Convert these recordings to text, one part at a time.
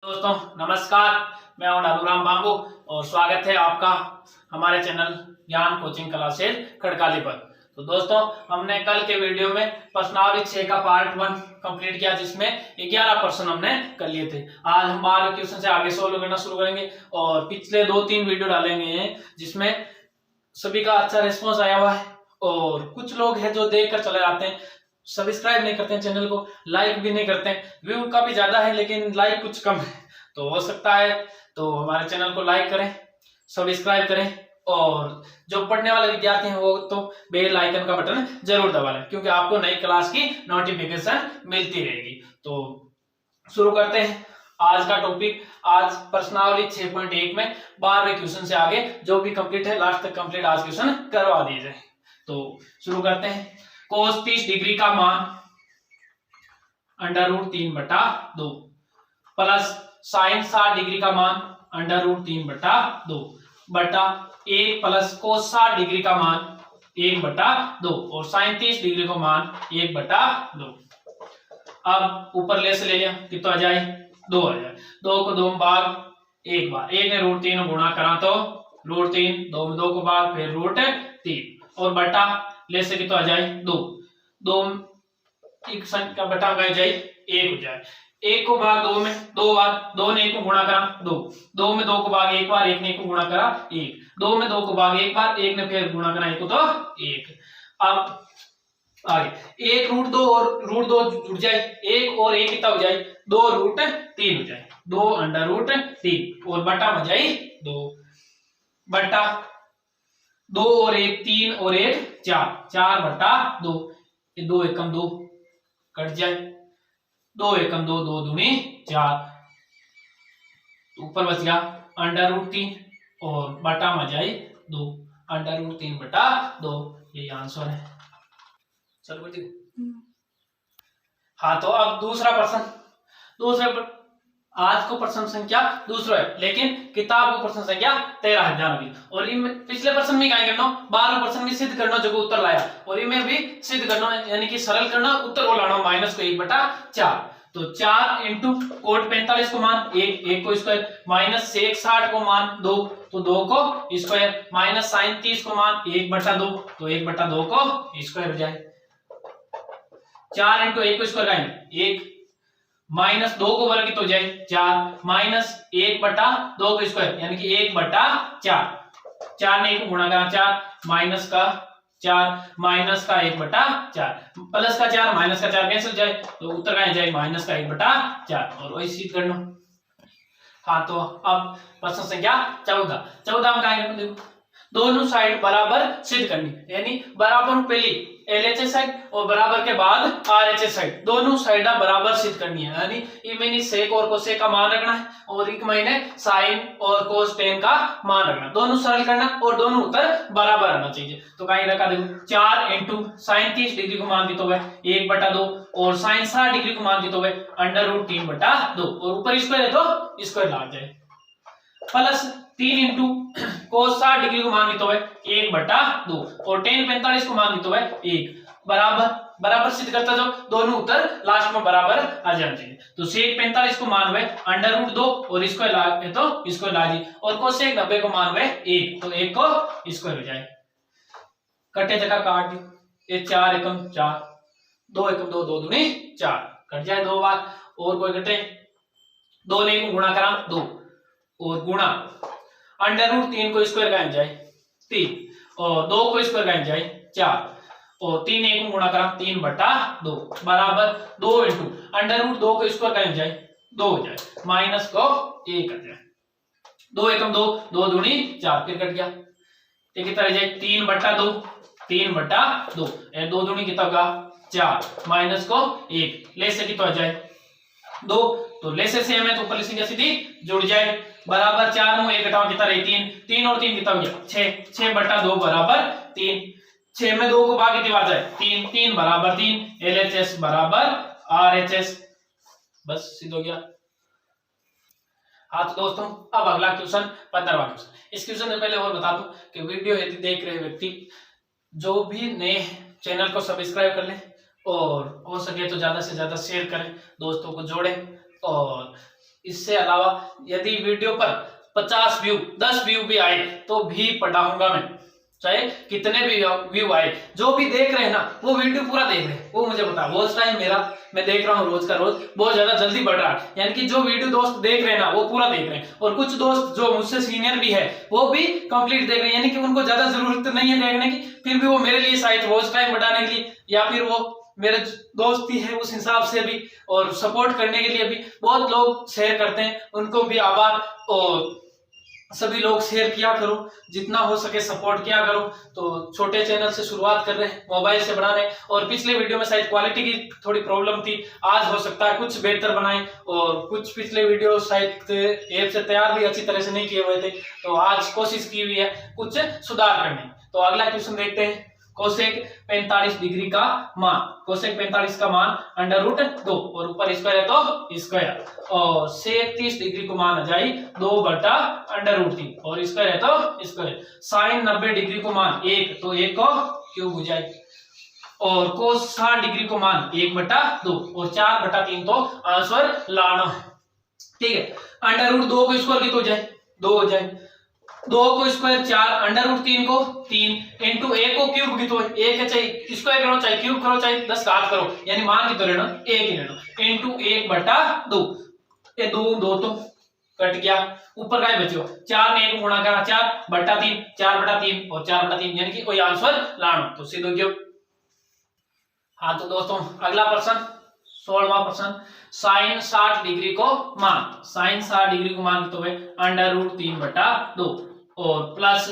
दोस्तों नमस्कार। मैं हूं डालूराम बांबू और स्वागत है आपका हमारे चैनल ज्ञान कोचिंग क्लासेस खड़काली पर। तो दोस्तों हमने कल के वीडियो में प्रश्नावली 6 का पार्ट 1 कंप्लीट किया, जिसमें 11 प्रश्न हमने कर लिए थे। आज हम 12 क्वेश्चन से आगे सोल्व करना शुरू करेंगे और पिछले 2-3 वीडियो डालेंगे जिसमें सभी का अच्छा रिस्पॉन्स आया हुआ है। और कुछ लोग हैं जो देख कर चले जाते हैं, सब्सक्राइब नहीं करते हैं चैनल को, लाइक भी नहीं करते हैं। व्यू काफी ज्यादा है लेकिन लाइक कुछ कम है, तो हो सकता है तो हमारे चैनल को लाइक करें, सब्सक्राइब करें और जो पढ़ने वाले विद्यार्थी हैं वो तो बेल आइकन का बटन जरूर दबा लें, क्योंकि आपको नई क्लास की नोटिफिकेशन मिलती रहेगी। तो शुरू करते हैं आज का टॉपिक। आज प्रश्नावली 6.1 में 12वें क्वेश्चन से आगे जो भी कंप्लीट है लास्ट तक कंप्लीट आज क्वेश्चन करवा दिए जाए। तो शुरू करते हैं। cos 30 डिग्री का मान √3/2 प्लस sin 60 डिग्री का मान √3/2 बटा 1 प्लस cos 60 डिग्री का मान 1/2 और sin 30 डिग्री का मान 1/2। अब ऊपर ले से ले लिया, कितना आ जाए 2 आ जाए। 2 को 2 में भाग 1 बार, 1 ने √3 गुणा करा तो √3, 2 में 2 को भाग फिर √3 और बटा ले से कितना आ जाए 2 एक संख्या बटा गए जाए 1 हो जाए। 1 को भाग 2 में 2 बार, 2 ने 1 को गुणा करा 2 में 2 को भाग 1 बार, 1 ने 1 को गुणा करा 1, 2 में 2 को भाग 1 बार, 1 ने फिर गुणा करा 1 को तो 1। अब आगे 1 √2 और √2 जुड़ जाए, 1 और 1 कितना हो जाए 2√3 हो जाए, 2√3 और बटा हो जाए 2 बटा 2 और 1 3 और 1 4, 4/2। 2 एकम 2 कट जाए, 2 एकम 2, 2 दूनी 4, ऊपर बच गया √3 और बटा में जाए 2, √3/2 ये आंसर है। चलो बेटी। हाँ तो अब दूसरा प्रश्न, आज को प्रश्न संख्या दूसरा है लेकिन किताब को प्रश्न संख्या 13 है, ध्यान रखिए। और इनमें पिछले प्रश्न में क्या करना, 12 प्रश्न में सिद्ध करना जो उत्तर लाया, और इनमें भी सिद्ध करना यानी कि सरल करना, उत्तर को लाना माइनस को 1/4। तो 4 इंटू कोट 45 को मान 1 को स्क्वायर, माइनस सेक 60 को मान 2 तो 2 को स्क्वायर, माइनस साइन 30 को मान 1/2 तो 1/2 को स्क्वायर हो जाए। 4 इंटू 1 को स्क्वायर करेंगे 1, माइनस 2 को वर्ग तो जाए 4, माइनस 1/2 को स्क्वायर यानी कि 1/4, 4 ने 1 को गुणा करा 4, माइनस का 4, माइनस का 1/4, प्लस का 4 माइनस का 4 कैंसिल जाए तो उत्तर का जाए माइनस का 1/4 और वही सिद्ध करना। हाँ तो अब प्रश्न संख्या 14 में क्या देखो, दोनों साइड बराबर सिद्ध करनी, यानी बराबर पहली LHS साइड और बराबर के बाद RHS साइड, दोनों साइड बराबर सिद्ध करनी है। यानी इमेनी सेक और कोसेक का मान रखना है और एक महीने साइन और कोस टेन का मान रखना, दोनों सरल करना और दोनों उत्तर बराबर आना चाहिए। तो कहीं रखा देखो 4 इंटू साइन 30 डिग्री को मान दी तो है 1/2 और साइन 60 डिग्री को मान दी तो है √3/2 और ऊपर स्क्वायर है तो स्क्वायर लाग जाए, प्लस 3 इंटू कोस 60 डिग्री को मान दी तो है 1/2 और tan 45 को मान दी तो है 1 बराबर सिद्ध करता जाओ, दोनों उत्तर लास्ट में बराबर आ जाने चाहिए। तो सेक 45 को मान हुए √2 और स्क्वायर लागे तो स्क्वायर लागी और कोसेक 90 को मान हुए 1 तो 1 को स्क्वायर हो जाए। कटे जगह काट दी, ये 4 एकम 4, 2 एकम 2, 2 दूनी 4 कट जाए 2 बार और कोई कटे, 2 ने 1 को गुणा करा 2 और गुणा √3 को स्क्वायर करें जाए 3 और 2 को स्क्वायर करें जाए 4 और 3 1 को गुणा करा 3/2 बराबर 2 इंटू √2 को स्क्वायर करें जाए 2 हो जाए, माइनस को 1 कर जाए, 2 एकम 2, 2 दूनी 4 फिर कट गया, ये कितना रह जाए 3/2 3/2 ए 2 दूनी कितना होगा 4 माइनस को 1 ले से कितना हो जाए 2 तो ले से सेम है तो ऊपर सीधा सीधी जुड़ जाए, बराबर 4 में 1 घटाओ कितना रहे 3, 3 और 3 कितना हो गया 6, 6/2 बराबर 3, 6 में 2 को भाग कितनी बार जाए 3, 3 बराबर 3, LHS बराबर RHS, बस सिद्ध हो गया। हाँ तो दोस्तों अब अगला क्वेश्चन 15वां क्वेश्चन। इस क्वेश्चन से पहले और बता दूं कि वीडियो यदि देख रहे व्यक्ति जो भी नए चैनल को सब्सक्राइब कर लें और हो सके तो ज्यादा से ज्यादा शेयर करें, दोस्तों को जोड़ें और इससे अलावा यदि वीडियो पर 50 व्यू 10 व्यू भी आए तो भी पढ़ाऊंगा मैं, चाहे कितने भी व्यू आए। जो भी देख रहे हैं ना वो वीडियो पूरा देख रहे हैं, वो मुझे बता। वॉच टाइम मेरा मैं देख रहा हूँ रोज का रोज बहुत ज्यादा जल्दी बढ़ रहा है, यानी कि जो वीडियो दोस्त देख रहे हैं ना वो पूरा देख रहे हैं। और कुछ दोस्त जो मुझसे सीनियर भी है वो भी कंप्लीट देख रहे हैं, यानी कि उनको ज्यादा जरूरत नहीं है देखने की, फिर भी वो मेरे लिए शायद वॉच टाइम बढ़ाने के लिए या फिर वो मेरे दोस्ती है उस हिसाब से भी और सपोर्ट करने के लिए भी बहुत लोग शेयर करते हैं, उनको भी आभार। और सभी लोग शेयर किया करो, जितना हो सके सपोर्ट किया करो। तो छोटे चैनल से शुरुआत कर रहे हैं, मोबाइल से बनाने, और पिछले वीडियो में शायद क्वालिटी की थोड़ी प्रॉब्लम थी, आज हो सकता है कुछ बेहतर बनाए। और कुछ पिछले वीडियो शायद ऐप से तैयार भी अच्छी तरह से नहीं किए हुए थे, तो आज कोशिश की हुई है कुछ सुधार करने। तो अगला क्वेश्चन देखते हैं, कोसेक 45 डिग्री का मान। कोसेक 45 का मान √2 और ऊपर स्क्वायर है तो स्क्वायर, और सेक 30 डिग्री को मान आ जाए 2/√3 और स्क्वायर है तो स्क्वायर। साइन 90 डिग्री को मान 1 तो 1 को क्यूब हो जाए, और कोस 60 डिग्री को मान 1/2 और 4/3 तो आंसर लाना। ठीक है, √2 को स्क्वायर की तो जाए 2 हो जाए, 2 को स्क्वायर 4, √3 को 3 इंटू 1 को क्यूब की तो 1 है, चाहे स्क्वायर करो चाहे क्यूब करो चाहे 10 घात करो, यानी मान की तो लेना 1 ही लेना, इंटू 1/2। ये 2 तो कट गया, ऊपर का बचो 4 ने 1 को गुणा करा 4/3 4/3 और 4/3, यानी कि कोई आंसर लाना तो सीधो क्यों। हाँ तो दोस्तों अगला प्रश्न 16वां प्रश्न, साइन 60 डिग्री को मान। साइन 60 डिग्री को मान तो है √3/2 और प्लस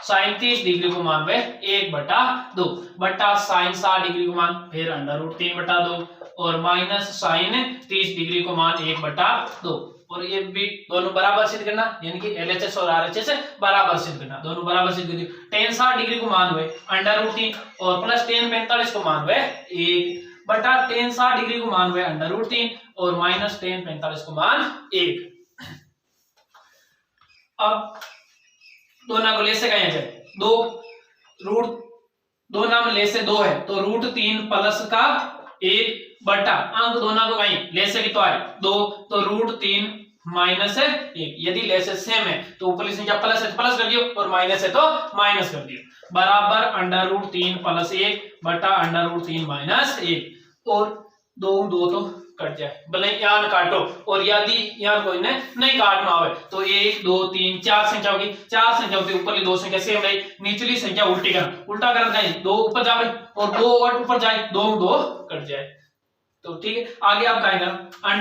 साइन 30 डिग्री को मान वे 1/2 बटा साइन 60 डिग्री को मान फिर √3/2 और माइनस साइन 30 डिग्री को मान 1/2। और ये भी दोनों बराबर सिद्ध करना, यानी कि LHS और RHS बराबर सिद्ध करना, दोनों बराबर सिद्ध करनी। tan 60 डिग्री को मान हुए √3 और प्लस tan 45 को मान हुए 1 बटा tan 60 डिग्री को मान हुए √3 और माइनस tan 45 को मान 1। अब दोनों को ले से कहें जाए 2 रूट 2 नाम ले से 2 है तो √3 प्लस का 1 बटा अंक दोनों को कहीं ले से कितना है 2 तो √3 माइनस 1। यदि ले से सेम है तो ऊपरली संख्या प्लस है तो प्लस कर दियो और माइनस है तो माइनस कर दियो, बराबर √3 प्लस 1 बटा √3 माइनस 1। और 2 तो कट जाए, भले यहाँ काटो, और यदि यहाँ कोई ने नहीं काटना हो तो 1 2 3 4 संख्या होगी, 4 संख्या होती है, ऊपरली 2 संख्या सेम रही, निचली संख्या उल्टी करना, उल्टा करना जाए 2 ऊपर जाए और 2 और ऊपर जाए 2 कट जाए। तो ठीक है, आगे आप क्या करना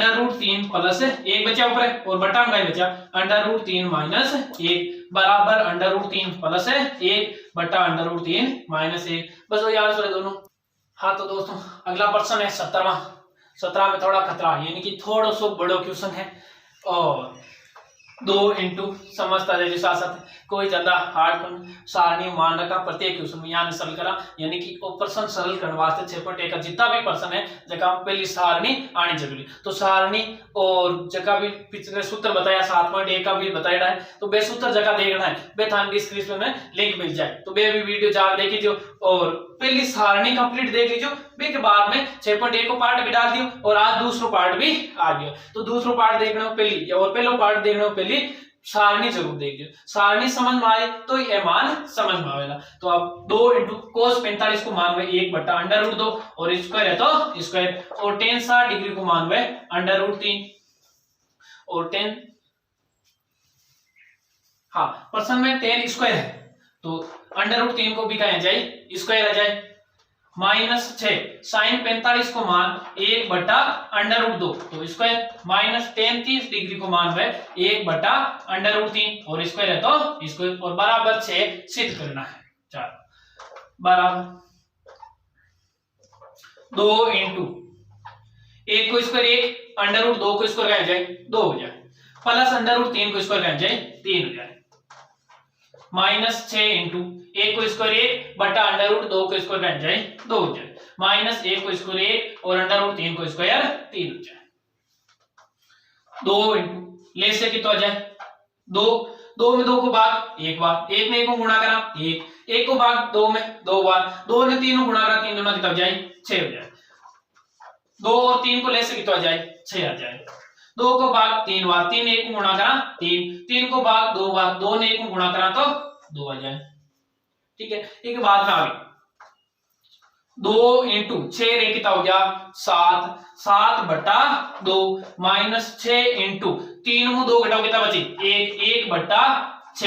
√3 प्लस 1 बचा ऊपर और बटा का बचा √3 माइनस 1 बराबर √3 प्लस 1 बटा √3 माइनस 1। बस वही आंसर है दोनों। हाँ तो दोस्तों अगला प्रश्न है 17 में थोड़ा खतरा, यानी कि थोड़ा सा बड़ा क्वेश्चन है और 2 इंटू समझता है साथ कोई ज्यादा हार्ड सारणी मान रखा प्रत्येक क्वेश्चन में यहाँ सरल करा, यानी कि वो प्रश्न सरल करने वास्ते 6.1 का जितना भी प्रश्न है जगह पहली सारणी आनी जरूरी। तो सारणी और जगह भी पिछले सूत्र बताया 7.1 का भी बताया है, तो बे सूत्र जगह देखना है बे थान डिस्क्रिप्शन में लिंक मिल जाए, तो बे भी वीडियो जा देख लीजिए और पहली सारणी कंप्लीट देख लीजिए, बे के बाद में 6.1 को पार्ट भी डाल दियो और आज दूसरा पार्ट भी आ गया। तो दूसरा पार्ट देखना हो पहली और पहला पार्ट देखना हो पहली सारणी जरूर देखिए, सारणी समझ में आए तो ये मान समझ में आएगा। तो अब 2 इंटू कोस 45 को मान हुए 1 बटा √2 और स्क्वायर है तो स्क्वायर, और tan 60 डिग्री को मान हुए √3 और tan, हाँ प्रश्न में tan स्क्वायर है तो √3 को भी कहा जाए स्क्वायर आ जाए, माइनस 6 साइन 45 को मान 1 बटा √2 तो स्क्वायर, माइनस tan 30 डिग्री को मान है 1 बटा √3 और स्क्वायर है तो स्क्वायर, और बराबर 6 सिद्ध करना है 4 बराबर 2 इंटू 1 को स्क्वायर 1 √2 को स्क्वायर कहा जाए 2 हो जाए, प्लस √3 को स्क्वायर कहा जाए 3 हो जाए, माइनस 6 इंटू 1 को स्क्वायर 1 बटा √2 को स्क्वायर कहा जाए 2 हो जाए, माइनस 1 को स्क्वायर 1 और √3 को स्क्वायर 3 हो जाए। 2 इंटू ले से कितना हो जाए 2 में 2 को भाग 1 बार, 1 में 1 को गुणा करा 1 को भाग 2 में 2 बार, 2 ने 3 को गुणा करा 3 दूना कितना हो जाए 6 हो जाए, 2 और 3 को ले से कितना हो जाए 6 आ जाए, 2 को भाग 3 बार, 3 ने 1 को गुणा करा 3, 3 को भाग 2 बार, 2 ने 1 को गुणा करा तो 2 आ जाए। ठीक है, एक बात में आ गई 2 इंटू 6 रे कितना हो गया 7, 7 बटा 2 माइनस 6 इंटू 3 में 2 घटाओ कितना बची 1, 1 बटा 6,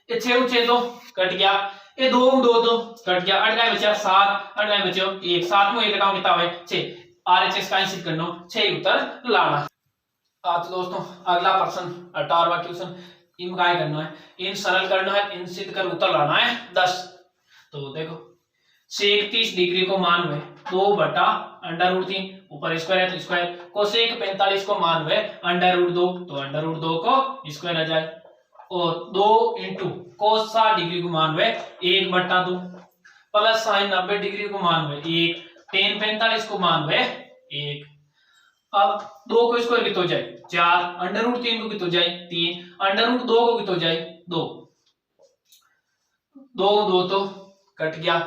ये 6 6 तो कट गया, ये 2 2 कट गया, 8 बचा 7, 8 बचे 1, 7 में 1 घटाओ कितना है 6, आरएचएस का सिद्ध करना 6 उत्तर लाना। तो दोस्तों अगला प्रश्न 18वां क्वेश्चन इन काय करना है, इन सरल करना है, इन सिद्ध कर उत्तर लाना है 10। तो देखो सेक 30 डिग्री को मान हुए 2 बटा √3 ऊपर स्क्वायर है तो स्क्वायर, कोसेक 45 को मान हुए √2 तो √2 को स्क्वायर आ जाए, और 2 इंटू कोस 60 डिग्री को मान हुए 1 बटा 2 प्लस साइन 90 डिग्री को मान हुए 1, टेन 45 को मान हुए 1। अब 2 को स्क्वायर कितना हो जाए 4, √3 को कितना हो जाए 3, √2 को कितना हो जाए 2, 2 2 तो कट गया,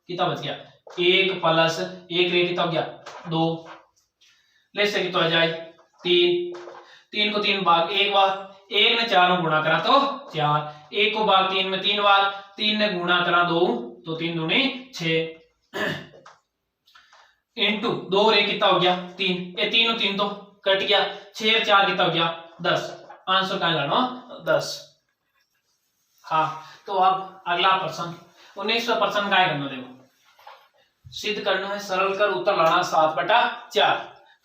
कितना बच गया 1 प्लस 1 रे कितना हो गया 2, ले से कितना हो जाए 3, 3 को 3 भाग 1 बार, 1 ने 4 में गुणा करा तो 4, 1 को भाग 3 में 3 बार, 3 ने गुणा करा 2 तो 3 दूनी 6 इंटू 2 रे कितना हो गया 3, ये 3 और 3 तो कट गया, 6 और 4 कितना हो गया 10, आंसर कहां लाना 10। हाँ तो अब अगला प्रश्न 19वां प्रश्न काय करना, देखो सिद्ध करना है, सरल कर उत्तर लाना 7 बटा 4।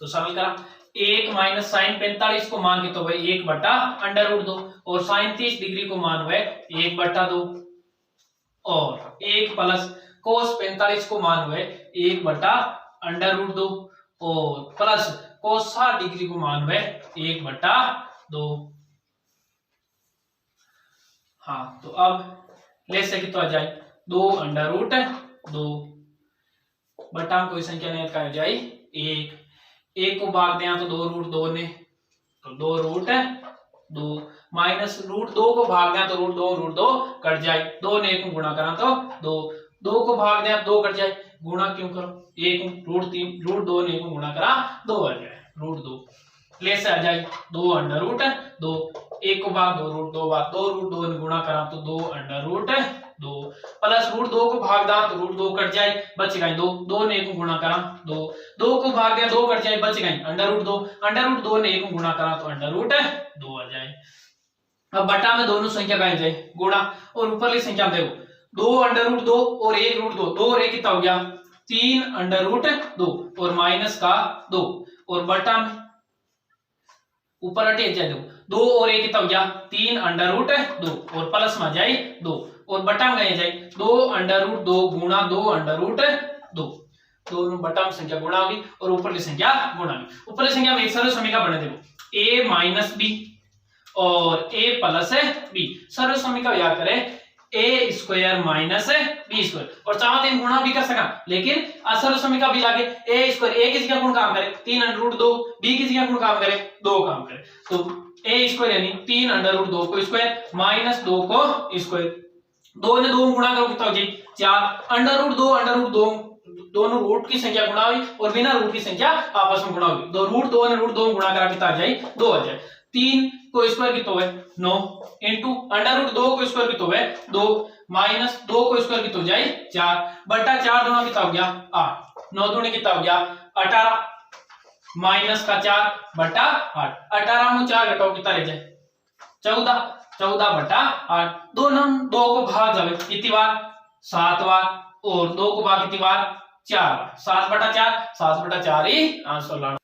तो सरल करा 1 माइनस साइन 45 को मान के तो भाई 1 बटा √2 और साइन 30 डिग्री को मान हुए 1 बटा 2 और 1 प्लस कोस 45 को मान हुए 1 बटा √2 और प्लस कोस 60 डिग्री को मान हुए 1 बटा 2। हाँ तो अब ले से कितना आ जाए 2 √2 बटा कोई संख्या नहीं का हो जाए 1, 1 को भाग दिया तो 2 √2 ने तो 2 √2 माइनस √2 को भाग दिया तो √2 कट जाए, 2 ने 1 को गुणा करा तो 2 को भाग दिया 2 कट जाए, गुणा क्यों करो 1 √2 ने 1 को गुणा करा 2 आ जाए √2, ले से आ जाए 2 √2, 1 को भाग 2 बार, 2 ने गुणा करा तो 2 √2 प्लस √2 को भाग दा तो √2 कट जाए, बच गए 2 ने 1 को गुणा करा 2 को भाग दिया 2 कट जाए, बच गए √2 ने 1 को गुणा करा तो √2 आ जाए। अब बटा में दोनों संख्या का जाए गुणा, और ऊपरली संख्या में देखो 2 √2 और 1 √2, 2 और 1 कितना हो गया 3 √2 और माइनस का 2 और बटा में ऊपर हटे जाए 2 और 1 कितना हो गया 3 √2 और प्लस में जाए 2 और बटा में गए जाए 2 √2 गुणा 2 √2, दोनों बटा में संख्या गुणा होगी और ऊपरली संख्या गुणा होगी। ऊपरली संख्या में एक सरल समीकरण बने, देखो a माइनस बी और a प्लस बी, सरल समीकरण याद करें a square minus B square, और चाहो तो गुणा भी कर सका लेकिन असर समीकरण भी लागे a स्क्वायर, a किसी का गुण काम करे 3 √2, b किसी का गुण काम करे 2 काम करे, तो a स्क्वायर यानी 3 √2 को स्क्वायर माइनस 2 को स्क्वायर, 2 ने 2 गुणा करो कितना हो जाए 4, √2 दोनों रूट की संख्या गुणा हुई और बिना रूट की संख्या आपस में गुणा हुई, दो √2 ने √2 गुणा करा कितना आ जाए 2 आ जाए, 3 को स्क्वायर कितना हुआ 9 इंटू √2 को स्क्वायर कितना हुआ 2 माइनस 2 को स्क्वायर कितना हो जाए 4 बटा 4 दूना कितना हो गया 8, 9 दूनी कितना हो गया 18 माइनस का 4 बटा 8, 18 में 4 घटाओ कितना रह जाए 14 बटा 8, 2 को भाग जावे कितनी बार 7 बार और 2 को भाग कितनी बार 4 बार, 7 बटा 4 ही आंसर लाना।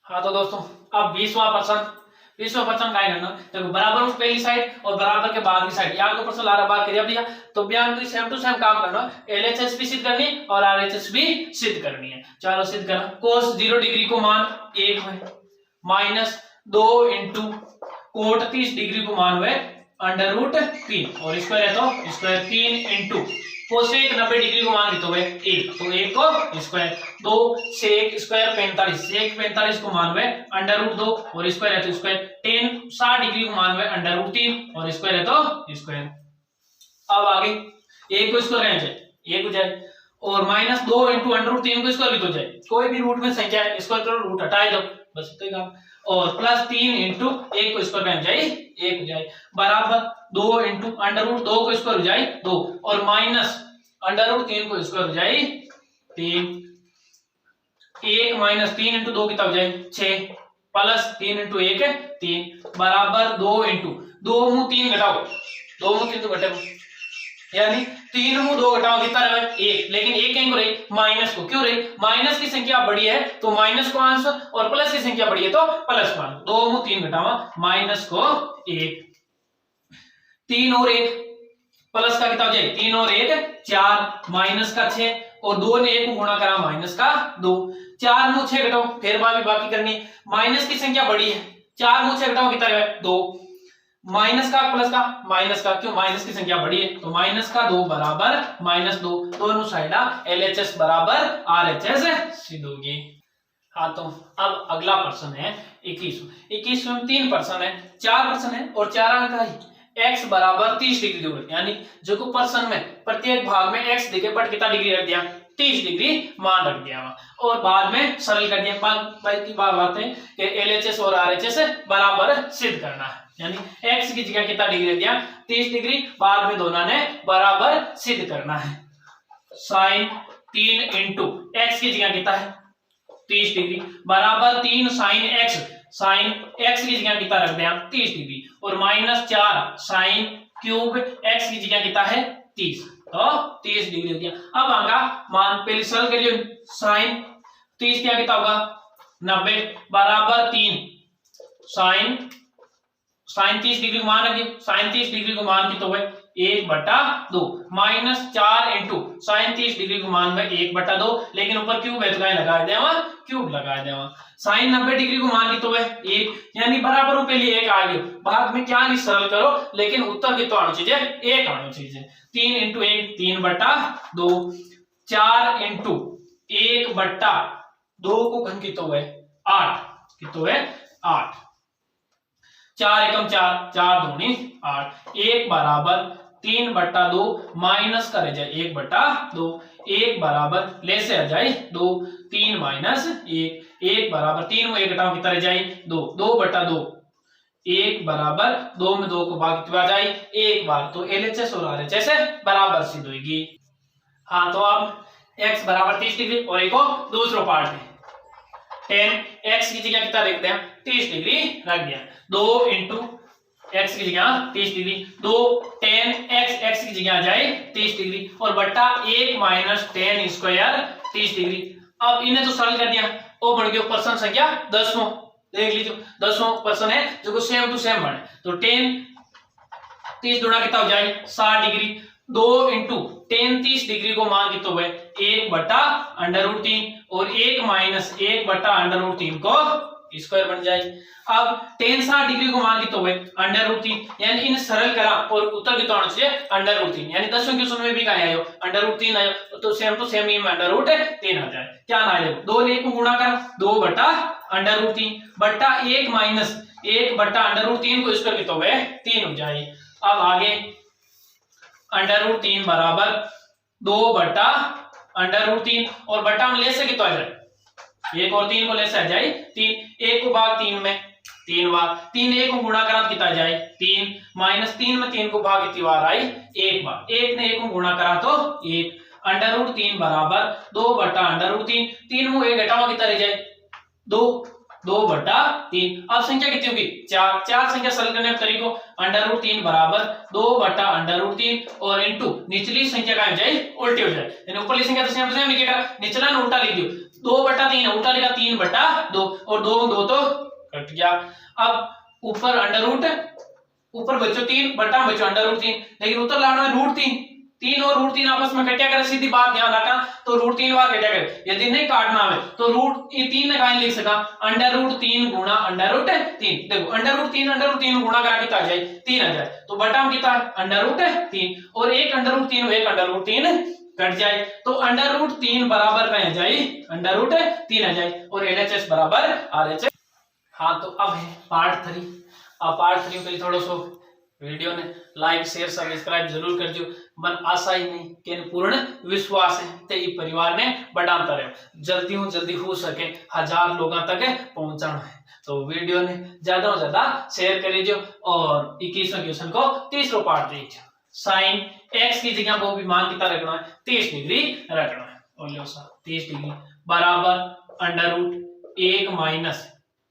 हाँ तो दोस्तों अब 20वां प्रश्न काय करना, देखो बराबर पहली साइड और बराबर के बाद की साइड यार को प्रश्न लारा बार कर दिया तो बयान को सेम टू सेम काम करना, एलएचएस भी सिद्ध करनी और आरएचएस भी सिद्ध करनी है। चलो सिद्ध करना, cos 0 डिग्री को मान 1 है माइनस 2 इंटू कोट 30 डिग्री को मान हुए √3 और स्क्वायर है तो स्क्वायर 3 इंटू कोसेक 90 डिग्री को मान तो 1 तो 1 को स्क्वायर 2 सेक स्क्वायर 45 सेक 45 को मान हुए √2 और स्क्वायर है तो स्क्वायर 10 60 डिग्री को मान हुए √3 और स्क्वायर है तो स्क्वायर। अब आगे 1 को स्क्वायर रह जाए 1 हो जाए और माइनस 2 इंटू √3 को स्क्वायर भी तो जाए, कोई भी रूट में संख्या है स्क्वायर करो रूट हटाए दो बस इतना ही काम, और प्लस 3 इंटू 1 को स्क्वायर में जाए 1 हो जाए बराबर 2 इंटू अंडर रूट 2 को स्क्वायर हो जाए 2 और माइनस अंडर रूट 3 को स्क्वायर हो जाए 3 1 माइनस 3 इंटू 2 कितना हो जाए 6 प्लस 3 इंटू 1 3 बराबर 2 इंटू 2 मुंह 3 घटाओ 2 मुंह 3 तो घटे यानी 3 मुंह 2 घटाओ कितना रहे 1 लेकिन 1 कहीं को रही माइनस को क्यों रही माइनस की संख्या बड़ी है तो माइनस को आंसर और प्लस की संख्या बड़ी है तो प्लस को आंसर 2 मुंह 3 घटावा माइनस को 1 3 और 1 प्लस का कितना हो जाए 3 और 1 4 माइनस का 6 और 2 ने 1 को गुणा करा माइनस का 2 4 मुंह 6 घटाओ फिर बाकी करनी माइनस की संख्या बड़ी है 4 मुंह 6 घटाओ कितना है 2 माइनस का क्यों माइनस की संख्या बड़ी है तो माइनस का 2 बराबर माइनस 2 दोनों साइडा LHS बराबर RHS सिद्ध होगी। हाँ तो अब अगला प्रश्न है 21 में 3 प्रश्न है 4 प्रश्न है और 4 अंक है x बराबर 30 डिग्री दूर यानी जो को प्रश्न में प्रत्येक भाग में x देखे बट कितना डिग्री रख दिया 30 डिग्री मान रख दिया और बाद में सरल कर दिया की बात है कि LHS और RHS बराबर सिद्ध करना है यानी x की जगह कितना डिग्री रख दिया 30 डिग्री बाद में दोनों ने बराबर सिद्ध करना है साइन 3 इंटू x की जगह कितना है 30 डिग्री बराबर 3 साइन x की जगह कितना रख दिया 30 डिग्री और माइनस 4 साइन क्यूब x की जगह कितना है 30 तो 30 डिग्री हो गया। अब आगा मान पहले सरल के लिए साइन 30 क्या कितना होगा 90 बराबर 3 साइन 30 डिग्री को मान रखिए साइन 30 डिग्री को मान कितना हुआ 1/2 माइनस 4 इंटू साइन 30 डिग्री को मान में 1/2 लेकिन ऊपर क्यूब है तो कहीं लगा देवा क्यूब लगा देवा साइन 90 डिग्री को मान कितना हुआ 1 यानी बराबर पे लिए 1 आ गया भाग में क्या नहीं सरल करो लेकिन उत्तर कितना आना चाहिए 1 आना चाहिए 3 इंटू 1 3/2 4 इंटू 1/2 को घन कितना हुआ 8 कितना हुआ 8 4 एकम 4 4 दूनी 8 1 बराबर 3/2 माइनस करे जाए 1/2 1 बराबर ले से आ जाए 2 3 माइनस 1 1 बराबर 3 में 1 घटाओ कितना रह जाए 2 2/2 1 बराबर 2 में 2 को भाग कितना जाए 1 बार तो LHS और RHS बराबर सिद्ध होगी। हाँ तो अब x बराबर 30 डिग्री और एक दूसरा पार्ट है 10 x की जगह कितना रख दिया 30 डिग्री रख दिया 2 इंटू x की जगह 30 डिग्री 2 10 x की जगह आ जाए 30 डिग्री और बट्टा 1 माइनस 10 स्क्वायर 30 डिग्री। अब इन्हें तो सरल कर दिया वो बन गया प्रश्न संख्या 10वां देख लीजिए 10वां प्रश्न है जो को सेम टू सेम बने तो 10 30 गुणा कितना हो जाए 60 डिग्री 2 इंटू 10 30 डिग्री को मान कितना हुआ 1/√3 और 1 माइनस 1/√3 को स्क्वायर बन जाए। अब 10 60 डिग्री को मान कितना हुआ √3 यानी इन सरल करा और उत्तर कितना आना चाहिए √3 यानी 10वें क्वेश्चन में भी कहा आयो √3 आयो तो सेम टू सेम ही में √3 आ जाए क्या ना आए 2 ने 1 को गुणा करा 2/√3 बट्टा 1 माइनस 1/√3 को स्क्वायर कितना हुआ 3 हो जाए। अब आगे √3 बराबर 2/√3 और बटा में ले से कितना आ जाए 1 और 3 को ले से आ जाए 3 1 को भाग 3 में 3 बार 3 1 को गुणा करा कितना जाए 3 माइनस 3 में 3 को भाग कितनी बार आई 1 बार 1 ने 1 को गुणा करा तो 1 √3 बराबर 2/√3 3 में 1 घटावा कितना रह जाए 2/3 अब संख्या कितनी होगी 4 संख्या सरल करने का तरीको √3 बराबर 2/√3 और इनटू निचली संख्या का हो जाए उल्टी हो जाए यानी ऊपरली संख्या तो सेम सेम लिखेगा निचला ना उल्टा लिख दियो 2/3 उल्टा लिखा 3/2 और 2 तो कट गया। अब ऊपर ऊपर बच्चों 3 बटा बच्चों √3 लेकिन उत्तर लाना है √3 और √3 आपस में कटिया करे सीधी बात ध्यान रखना तो √3 बार कटिया करे यदि नहीं काटना है तो √3 ने कहीं लिख सका √3 गुणा √3 देखो √3 गुणा करा कितना आ जाए 3 आ जाए तो बटा में कितना √3 और एक √3 कट जाए तो √3 बराबर कहीं आ जाए √3 आ जाए और LHS बराबर RHS। हाँ तो अब है पार्ट 3 अब पार्ट 3 के लिए थोड़ा सा वीडियो ने लाइक शेयर सब्सक्राइब जरूर कर जो। मन आशा ही नहीं कि पूर्ण विश्वास है ते ई परिवार ने बढ़ाता रहे, जल्दी हो सके 1000 लोगों तक पहुंचाना है। तो वीडियो ने ज्यादा से ज्यादा शेयर करी जो और 21वें क्वेश्चन को तीसरा पार्ट दीजिए। साइन x की जगह वो भी मान कितना रखना है 30 डिग्री रखना है। और लो सा 30 डिग्री बराबर under root 1 minus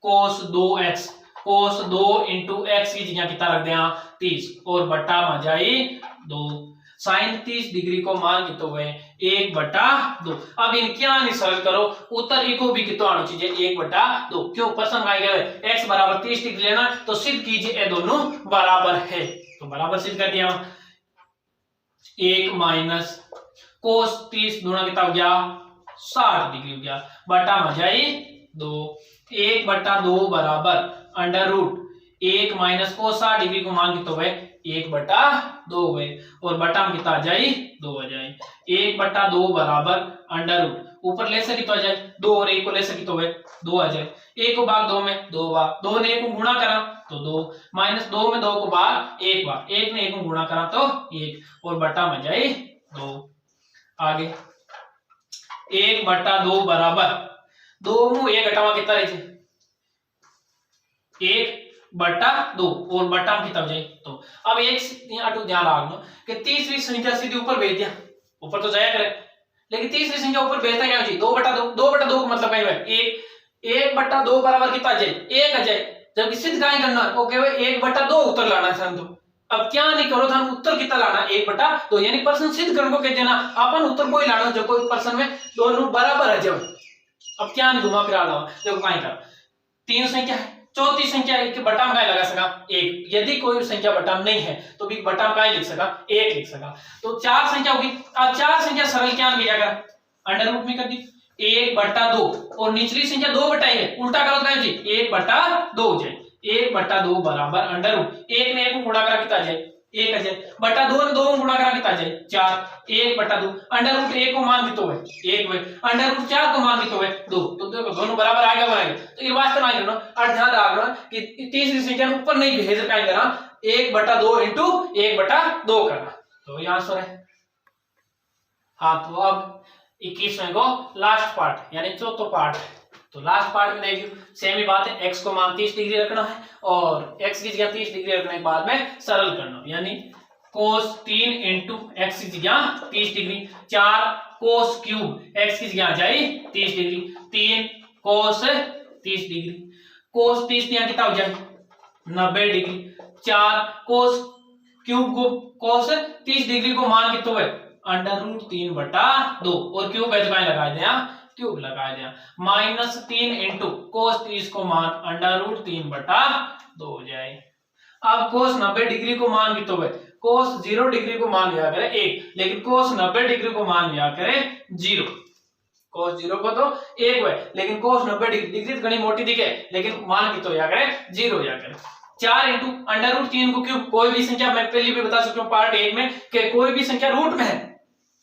cos 2x, cos 2 into x की जगह कितना रख दिया 30 और बटा मजाई 2। साइन 30 डिग्री को मान कितो हुए 1/2। अब इनके आने सरल करो उत्तर इको भी कितो आना चाहिए 1/2। क्यों प्रश्न में गए x बराबर 30 डिग्री लेना तो सिद्ध कीजिए ये दोनों बराबर है। तो बराबर सिद्ध कर दिया 1 माइनस कोस 30 गुना कितना हो गया 60 डिग्री हो गया बटा मजाई 2। 1/2 बराबर under root 1 minus cos 60 degree को मान कितना हुए 1/2 हुए और बटा में कितना आ जाए 2 आ जाए। 1/2 बराबर अंडर रूट ऊपर ले से कितना आ जाए 2 और 1 को ले से कितना हुए 2 आ जाए। 1 को भाग 2 में 2 बार, 2 ने 1 को गुणा करा तो 2 माइनस 2 में 2 को भाग 1 बार, 1 ने 1 को गुणा करा तो 1 और बटा में जाए 2। आगे 1/2 बराबर 2 में 1 घटावा कितना रहे 1/2 और बटा में कितना हो जाए तो। अब एक ध्यान रखना कि तीसरी संख्या सीधी ऊपर भेज दिया, ऊपर तो जाया करे लेकिन तीसरी संख्या ऊपर भेजता क्या चाहिए 2/2। 2/2 का मतलब क्या है 1/2 बराबर कितना आ जाए 1 आ जाए। जब सिद्ध काय करना है ओके भाई 1/2 उत्तर लाना है। तो अब क्या नहीं करो था उत्तर कितना लाना 1/2 यानी प्रश्न सिद्ध करने को कह देना अपन उत्तर कोई लाना जो कोई प्रश्न में दोनों बराबर है। जब अब क्या नहीं घुमा फिरा ला देखो काय कर 3 संख्या है, चौथी संख्या के बटा में काय लगा सका 1। यदि कोई संख्या बटा में नहीं है तो भी बटा में काय लिख सका 1 लिख सका। तो 4 संख्या होगी। अब 4 संख्या सरल क्या किया कर अंडर रूट में कर दी 1/2 और निचली संख्या 2/1 है उल्टा करो तो जी 1/2 हो जाए। 1/2 बराबर अंडर रूट 1 ने 1 को गुणा करा कितना जाए 1 आ जाए बटा 2 ने 2 को गुणा करा कितना जाए 4। 1/2 अंडर रूट 1 को मान कितना है 1 है, अंडर रूट 4 को मान कितना है 2। तो देखो दोनों बराबर आगे बनाएंगे तो ये वास्तव में करना और ध्यान रखना कि तीसरी संख्या ऊपर नहीं भेज का करना 1/2 इंटू 1/2 करना। तो ये आंसर है। हाँ तो अब 21वें को लास्ट पार्ट यानी चौथा पार्ट। तो लास्ट पार्ट में देखिए सेम ही बात है x को मान 30 डिग्री रखना है और x की जगह 30 डिग्री रखने के बाद में सरल करना यानी cos 3 इंटू एक्स की जगह 30 डिग्री 4 cos क्यूब x की जगह आ जाए 30 डिग्री 3 cos 30 डिग्री cos 30 यहाँ कितना हो जाए 90 डिग्री 4 cos क्यूब को cos 30 डिग्री को मान कितना है अंडर रूट 3/2 और क्यूब है तो लगा दिया क्यूब लगा दिया -3 इंटू कोस 30 को मान अंडर रूट 3/2 हो जाए। अब कोस 90 डिग्री को मान कितना है कोस 0 डिग्री को मान लिया करे 1 लेकिन कोस 90 डिग्री को मान लिया करे 0। कोस 0 को तो 1 है लेकिन कोस 90 डिग्री तो घनी मोटी दिखे लेकिन मान कितना हो करे 0 हो करे। 4 इंटू अंडर रूट 3 को क्यूब कोई भी संख्या मैं पहले भी बता चुका हूं पार्ट 1 में कि कोई भी संख्या रूट में है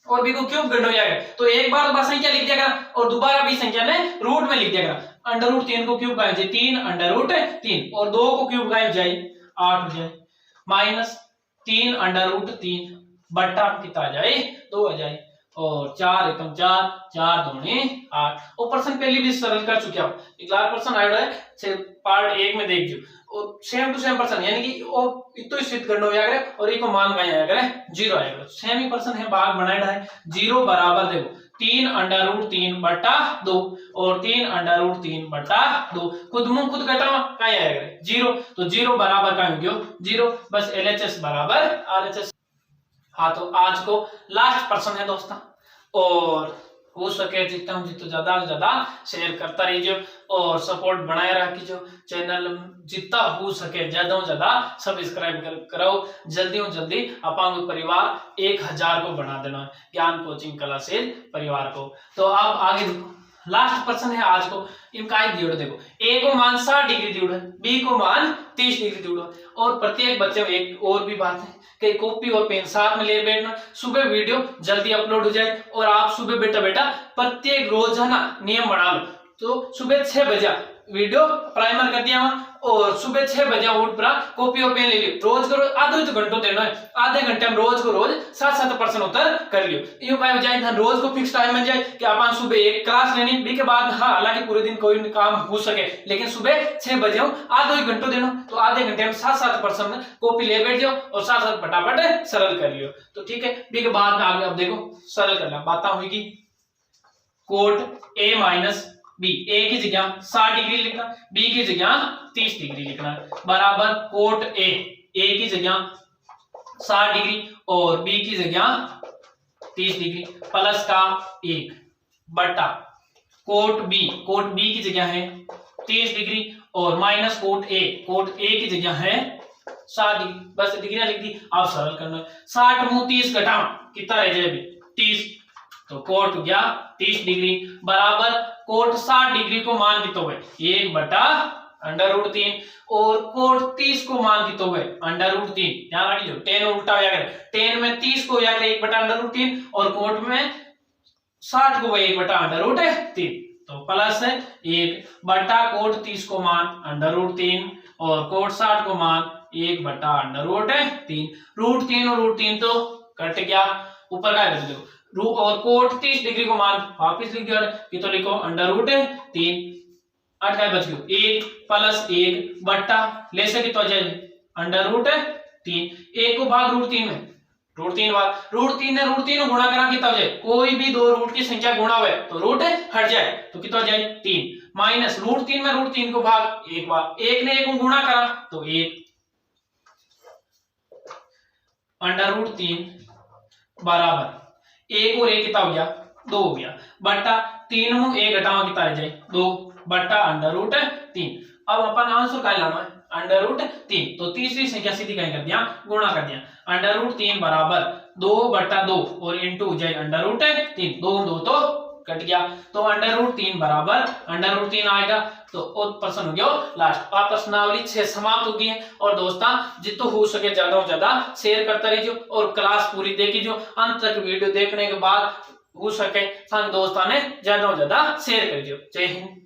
और बी को क्यूब करना हो जाएगा तो एक बार बस संख्या लिख दिया करा और दोबारा भी संख्या ने रूट में लिख दिया करा। अंडर रूट 3 को क्यूब गायब जाए 3 अंडर रूट 3 और 2 को क्यूब गायब जाए 8 हो जाए -3 अंडर रूट 3 बटा कितना आ जाए 2 आ जाए और 4 एकम 4 4 दूनी 8। और प्रश्न पहले भी सरल कर चुके आप अगला प्रश्न आया है पार्ट 1 में देख जो और सेम टू सेम पर्सन यानी कि वो इतो सिद्ध करना हो जाएगा और एक को मान का आया करे 0 आएगा सेम ही पर्सन है भाग बनाया है 0 बराबर देखो 3 अंडर रूट 3/2 और 3 अंडर रूट 3/2 खुद मुंह खुद घटावा का आएगा 0 तो 0 बराबर का हो गया 0 बस LHS बराबर RHS। हाँ तो आज को लास्ट पर्सन है दोस्तों और हो सके जितना ज्यादा से ज्यादा शेयर करता रहिए और सपोर्ट बनाए रखिए चैनल जितना हो सके ज्यादा से ज्यादा सब्सक्राइब करो जल्दी अपन परिवार 1000 को बना देना ज्ञान कोचिंग क्लासेस परिवार को। तो अब आगे देखो लास्ट पर्सन है आज को इनका दियो देखो ए को मान 60 डिग्री दियो बी को मान 30 डिग्री दियो और प्रत्येक बच्चे में एक और भी बात है कि कॉपी और पेन साथ में ले बैठना सुबह वीडियो जल्दी अपलोड हो जाए और आप सुबह बेटा प्रत्येक रोजाना नियम बना लो। तो सुबह 6 बजे वीडियो प्राइमर कर दिया और सुबह 6 बजे उठ पड़ा कॉपी और पेन ले लियो रोज को आधे तो घंटों देना है आधे घंटे में रोज को रोज 7-7% उत्तर कर लियो यूं काय हो जाए रोज को फिक्स टाइम मिल जाए कि अपन सुबह एक क्लास लेनी बी के बाद हाँ हालांकि पूरे दिन कोई काम हो सके लेकिन सुबह 6 बजे आधे ही घंटों देना तो आधे घंटे में 7-7% कॉपी ले बैठ जाओ और 7-7 फटाफट सरल कर लियो तो ठीक है बी के बाद में आगे अब देखो सरल करना बात होगी कोट ए माइनस बी ए की जगह 60 डिग्री लिखना बी की जगह 30 डिग्री लिखना बराबर कोट ए की जगह 60 डिग्री और बी की जगह 30 डिग्री प्लस का 1 बटा कोट बी की जगह है 30 डिग्री और माइनस कोट ए की जगह है 60 डिग्री बस डिग्री लिख दी आप सरल करना 60 मुंह 30 घटा कितना रह जाए 30 तो कोट गया 30 डिग्री बराबर कोट 60 डिग्री को मान कितना हुए 1 बटा √3 और कोट 30 को मान कितना हुए √3 ध्यान रख लो 10 उल्टा हो जाएगा 10 में 30 को हो जाएगा 1 बटा √3 और कोट में 60 को 1 बटा √3 तो प्लस 1 बटा कोट 30 को मान √3 और कोट 60 को मान 1 बटा √3 √3 और √3 तो कट गया ऊपर का कर दो और कोट 30 डिग्री को मान वापिस लिख दिया तो लिखो √3 8 का बच गया 1 प्लस 1 बट्टा ले से कितना जाए √3 1 को भाग √3 में √3 भाग √3 ने √3 को गुणा करा कितना हो जाए कोई भी दो रूट की संख्या गुणा हुए तो रूट हट जाए तो कितना हो जाए 3 माइनस √3 में √3 को भाग 1 बार 1 ने 1 को गुणा करा तो 1 √3 बराबर 1 और 1 कितना हो गया 2 हो गया बट्टा 3 में 1 घटाओ कितना रह जाए 2 बट्टा √3 अब अपन आंसर का लाना है √3 तो तीसरी संख्या सीधी कहीं कर दिया गुणा कर दिया √3 बराबर 2 बट्टा 2 और इंटू हो जाए √3 2 2 तो कट गया तो √3 बराबर √3 आएगा तो प्रश्न हो गया लास्ट आप प्रश्नावली 6 समाप्त हो गई है और दोस्तों जितना हो सके ज्यादा से ज्यादा शेयर करते रहिए और क्लास पूरी देखिए अंत तक वीडियो देखने के बाद हो सके संग दोस्तों ने ज्यादा से ज्यादा शेयर करिए जय हिंद।